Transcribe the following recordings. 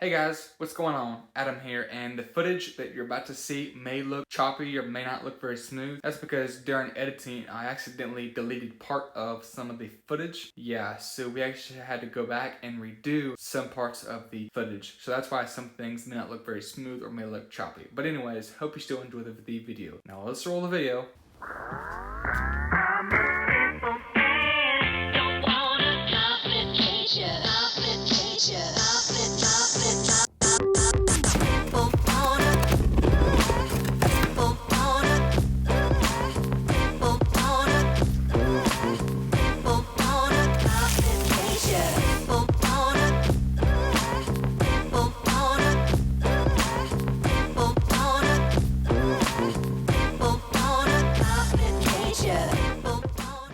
Hey guys, what's going on? Adam here, and the footage that you're about to see may look choppy or may not look very smooth. That's because during editing, I accidentally deleted part of some of the footage. Yeah, so we actually had to go back and redo some parts of the footage. So that's why some things may not look very smooth or may look choppy. But anyways, hope you still enjoy the video. Now let's roll the video.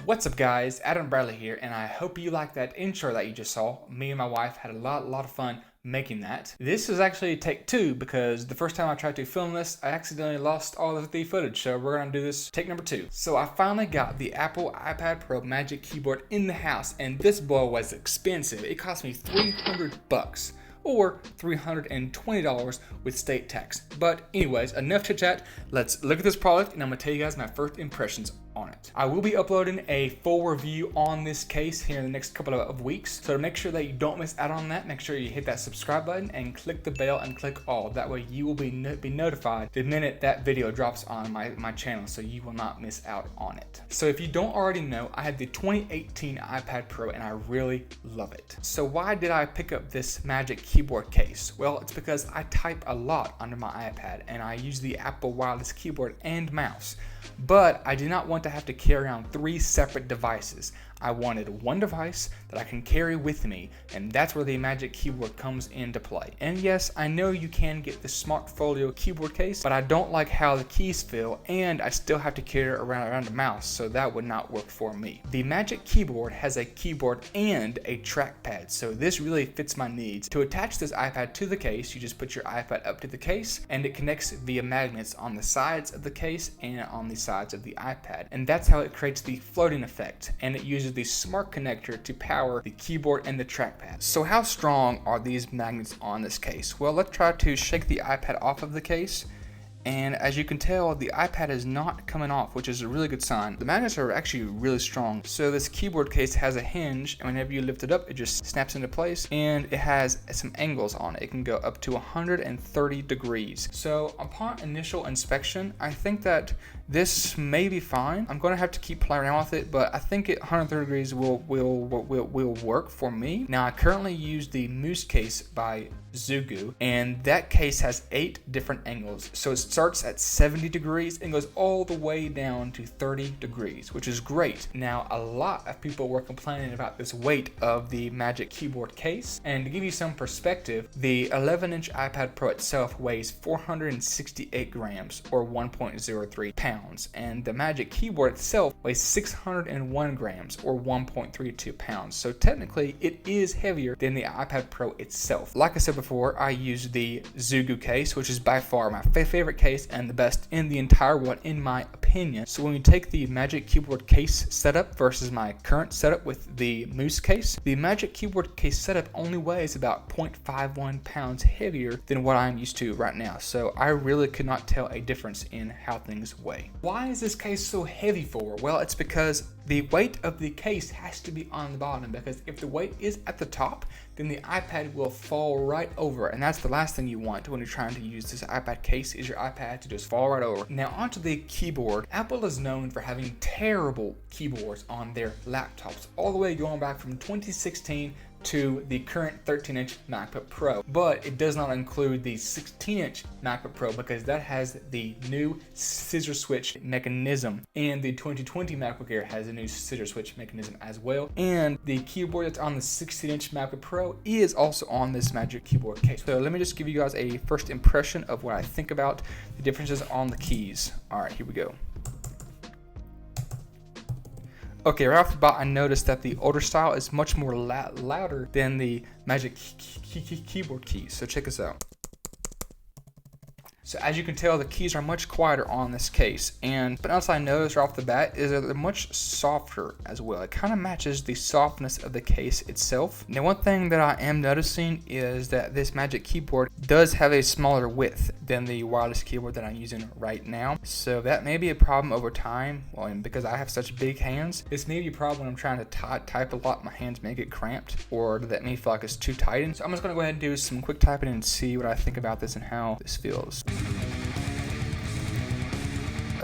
What's up guys, Adam Bradley here, and I hope you liked that intro that you just saw. Me and my wife had a lot of fun making that. This is actually take two because the first time I tried to film this, I accidentally lost all of the footage, so we're gonna do this take number two. So I finally got the Apple iPad Pro Magic Keyboard in the house, and this boy was expensive. It cost me $300. Or $320 with state tax. But anyways, enough chit chat. Let's look at this product and I'm gonna tell you guys my first impressions on it. I will be uploading a full review on this case here in the next couple of weeks. So to make sure that you don't miss out on that, make sure you hit that subscribe button and click the bell and click all. That way you will be notified the minute that video drops on my channel, so you will not miss out on it. So if you don't already know, I have the 2018 iPad Pro and I really love it. So why did I pick up this Magic Keyboard case? Well, it's because I type a lot under my iPad and I use the Apple wireless keyboard and mouse. But I did not want to have to carry around three separate devices. I wanted one device that I can carry with me, and that's where the Magic Keyboard comes into play. And yes, I know you can get the Smart Folio keyboard case, but I don't like how the keys feel, and I still have to carry it around a mouse, so that would not work for me. The Magic Keyboard has a keyboard and a trackpad, so this really fits my needs. To attach this iPad to the case, you just put your iPad up to the case, and it connects via magnets on the sides of the case and on the sides of the iPad. And that's how it creates the floating effect, and it uses the smart connector to power the keyboard and the trackpad. So how strong are these magnets on this case? Well, let's try to shake the iPad off of the case. And as you can tell, the iPad is not coming off, which is a really good sign. The magnets are actually really strong. So this keyboard case has a hinge, and whenever you lift it up, it just snaps into place, and it has some angles on it. It can go up to 130 degrees. So upon initial inspection, I think that this may be fine. I'm gonna have to keep playing around with it, but I think 130 degrees will work for me. Now I currently use the Moose case by Zugu, and that case has 8 different angles. So it starts at 70 degrees and goes all the way down to 30 degrees, which is great. Now, a lot of people were complaining about this weight of the Magic Keyboard case, and to give you some perspective, the 11-inch iPad Pro itself weighs 468 grams or 1.03 pounds, and the Magic Keyboard itself weighs 601 grams or 1.32 pounds. So technically, it is heavier than the iPad Pro itself. Like I said before, I use the Zugu case, which is by far my favorite case and the best in the entire world in my opinion. So when you take the Magic Keyboard case setup versus my current setup with the Moose case, the Magic Keyboard case setup only weighs about 0.51 pounds heavier than what I'm used to right now. So I really could not tell a difference in how things weigh. Why is this case so heavy for? Well, it's because the weight of the case has to be on the bottom, because if the weight is at the top, then the iPad will fall right over, and that's the last thing you want when you're trying to use this iPad case, is your iPad to just fall right over. Now onto the keyboard. Apple is known for having terrible keyboards on their laptops, all the way going back from 2016 to the current 13-inch MacBook Pro, but it does not include the 16-inch MacBook Pro because that has the new scissor switch mechanism, and the 2020 MacBook Air has a new scissor switch mechanism as well, and the keyboard that's on the 16-inch MacBook Pro is also on this Magic Keyboard case. So let me just give you guys a first impression of what I think about the differences on the keys. All right, here we go. Okay, right off the bat, I noticed that the older style is much more louder than the Magic Keyboard keys. So check this out. So as you can tell, the keys are much quieter on this case. And but else I noticed right off the bat is that they're much softer as well. It kind of matches the softness of the case itself. Now one thing that I am noticing is that this Magic Keyboard does have a smaller width than the wireless keyboard that I'm using right now. So that may be a problem over time. Well, and because I have such big hands, this may be a problem when I'm trying to type a lot. My hands may get cramped, or that may feel like it's too tight. So I'm just gonna go ahead and do some quick typing and see what I think about this and how this feels.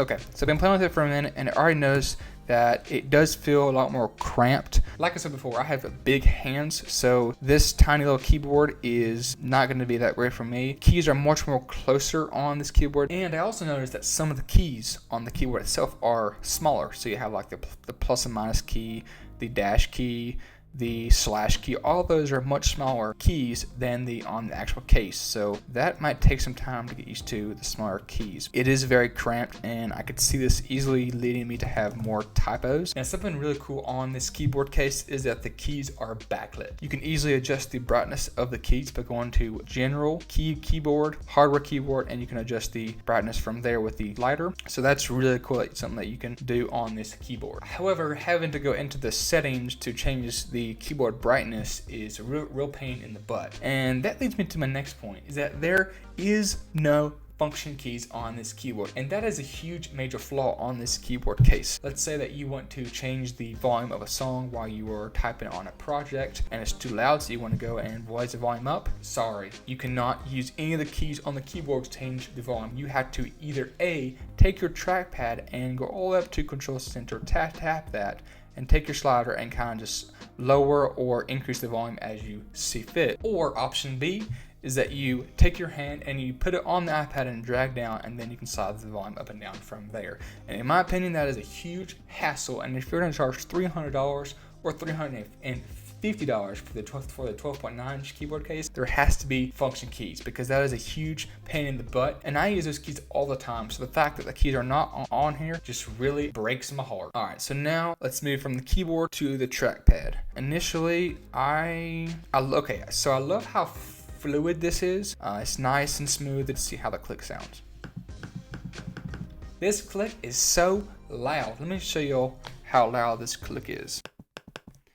Okay, so I've been playing with it for a minute and I already noticed that it does feel a lot more cramped. Like I said before, I have big hands, so this tiny little keyboard is not going to be that great for me. Keys are much more closer on this keyboard, and I also noticed that some of the keys on the keyboard itself are smaller. So you have like the plus and minus key, the dash key, the slash key, all those are much smaller keys than on the actual case, so that might take some time to get used to the smaller keys. It is very cramped, and I could see this easily leading me to have more typos. Now something really cool on this keyboard case is that the keys are backlit. You can easily adjust the brightness of the keys by going to general keyboard, hardware keyboard, and you can adjust the brightness from there with the lighter. So that's really cool. It's something that you can do on this keyboard. However, having to go into the settings to change the keyboard brightness is a real pain in the butt. And that leads me to my next point, is that there is no function keys on this keyboard, and that is a huge major flaw on this keyboard case. Let's say that you want to change the volume of a song while you are typing on a project and it's too loud, so you want to go and raise the volume up. Sorry, you cannot use any of the keys on the keyboard to change the volume. You have to either A, take your trackpad and go all the way up to control center, tap that, and take your slider and kind of just lower or increase the volume as you see fit. Or option B is that you take your hand and you put it on the iPad and drag down, and then you can slide the volume up and down from there. And in my opinion, that is a huge hassle. And if you're going to charge $300 or $350 for the 12.9 inch keyboard case, there has to be function keys, because that is a huge pain in the butt, and I use those keys all the time. So the fact that the keys are not on here just really breaks my heart. All right, so now let's move from the keyboard to the trackpad. Initially, I love how fluid this is. It's nice and smooth. Let's see how the click sounds. This click is so loud. Let me show you how loud this click is.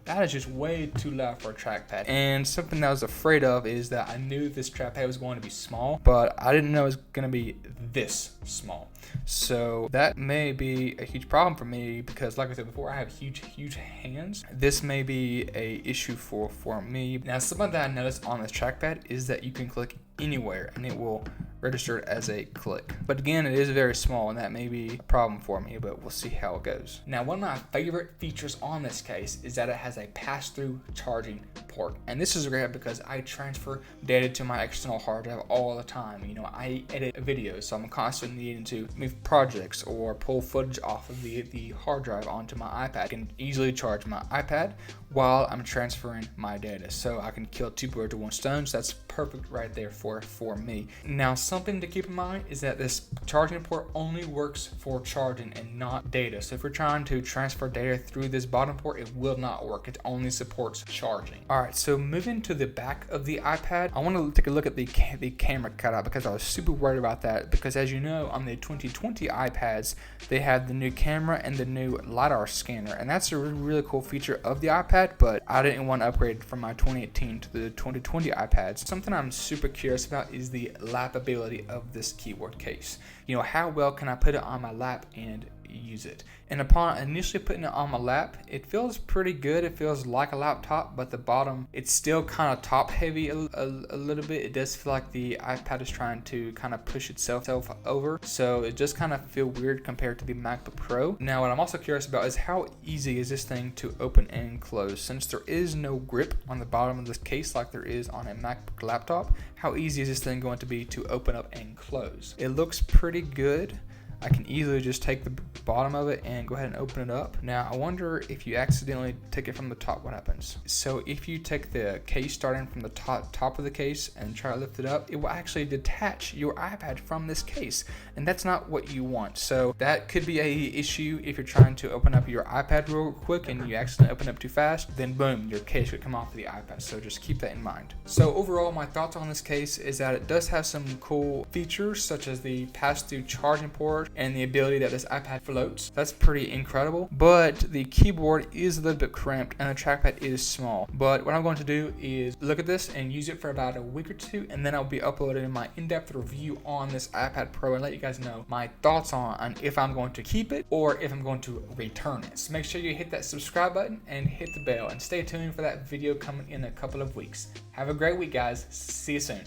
That is just way too loud for a trackpad. And something that I was afraid of is that I knew this trackpad was going to be small, but I didn't know it was going to be this small. So that may be a huge problem for me, because like I said before, I have huge hands. This may be a issue for me. Now something that I noticed on this trackpad is that you can click anywhere and it will register it as a click. But again, it is very small, and that may be a problem for me, but we'll see how it goes. Now, one of my favorite features on this case is that it has a pass-through charging port. And this is great because I transfer data to my external hard drive all the time. You know, I edit videos, so I'm constantly needing to move projects or pull footage off of the hard drive onto my iPad. I can easily charge my iPad while I'm transferring my data. So I can kill two birds with one stone. So that's perfect right there for me. Now, something to keep in mind is that this charging port only works for charging and not data. So if you're trying to transfer data through this bottom port, it will not work. It only supports charging. All right, so moving to the back of the iPad, I want to take a look at the camera cutout, because I was super worried about that, because as you know, on the 2020 iPads, they had the new camera and the new LiDAR scanner, and that's a really cool feature of the iPad, but I didn't want to upgrade from my 2018 to the 2020 iPads. Something I'm super curious about is the lappability of this keyboard case. You know, how well can I put it on my lap and use it? And upon initially putting it on my lap, it feels pretty good. It feels like a laptop, but the bottom, it's still kind of top heavy a little bit. It does feel like the iPad is trying to kind of push itself over, so it just kind of feel weird compared to the MacBook Pro. Now, what I'm also curious about is how easy is this thing to open and close. Since there is no grip on the bottom of this case like there is on a MacBook laptop, how easy is this thing going to be to open up and close? It looks pretty good. I can easily just take the bottom of it and go ahead and open it up. Now I wonder if you accidentally take it from the top, what happens? So if you take the case starting from the top of the case and try to lift it up, it will actually detach your iPad from this case, and that's not what you want. So that could be a issue if you're trying to open up your iPad real quick and you accidentally open up too fast, then boom, your case would come off of the iPad. So just keep that in mind. So overall, my thoughts on this case is that it does have some cool features such as the pass-through charging port and the ability that this iPad floats. That's pretty incredible, but the keyboard is a little bit cramped and the trackpad is small. But what I'm going to do is look at this and use it for about a week or two, and then I'll be uploading my in-depth review on this iPad Pro and let you guys know my thoughts on if I'm going to keep it or if I'm going to return it. So make sure you hit that subscribe button and hit the bell, and stay tuned for that video coming in a couple of weeks. Have a great week, guys. See you soon.